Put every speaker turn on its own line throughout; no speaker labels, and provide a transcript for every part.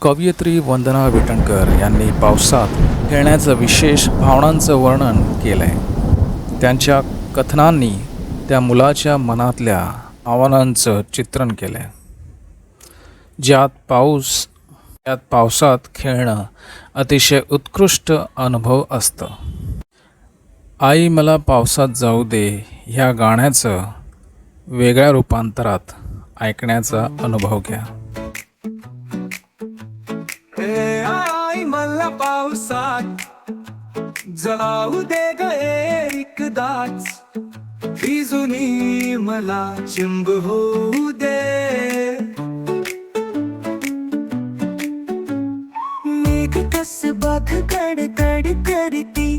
कवयित्री वंदना विटणकर यांनी पावसात खेळण्याचं विशेष भावनांचं वर्णन केलं आहे. त्यांच्या कथनांनी त्या मुलाच्या मनातल्या आव्हानांचं चित्रण केलं आहे, ज्यात पावसात खेळणं अतिशय उत्कृष्ट अनुभव असतं. आई मला पावसात जाऊ दे ह्या गाण्याचं वेगळ्या रूपांतरात ऐकण्याचा अनुभव घ्या.
आई मला पावसात जाऊ दे ग एकदाच, भिजूनी मला चिंब होऊ दे.
मेघ कस बघ कडकड करती,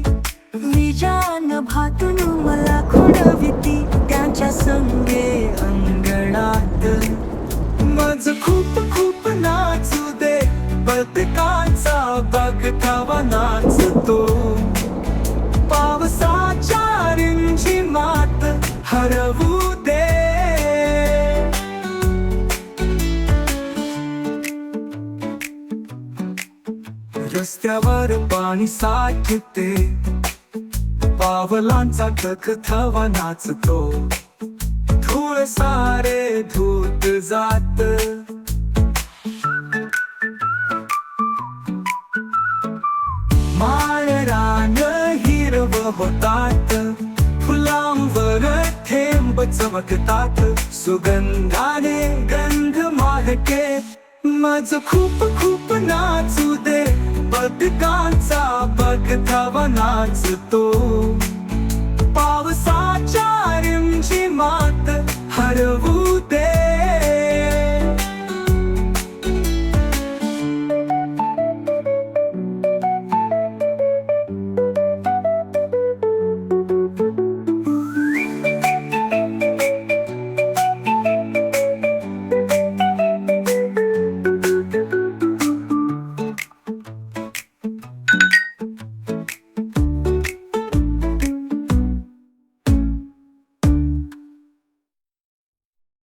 विजान भातून मला खुणविती. त्यांच्या संगे अंगणात
माझ खूप खूप नाचू दे, बदकांचा बघतावा नाचतो. पावसाच्या रिमझिमात हरवू दे. रस्त्यावर पाणी साठते, पावलांचा थकथवा नाचतो. धूळ सारे धूत जात, माळरान हिरव होतात. फुलांवर थेंब चमकतात, सुगंधाने गंध महके. माझ खूप खूप नाचू दे, बदकांचा बघतावा नाचतो. पावसाच्या रिमझिमात हरवू दे.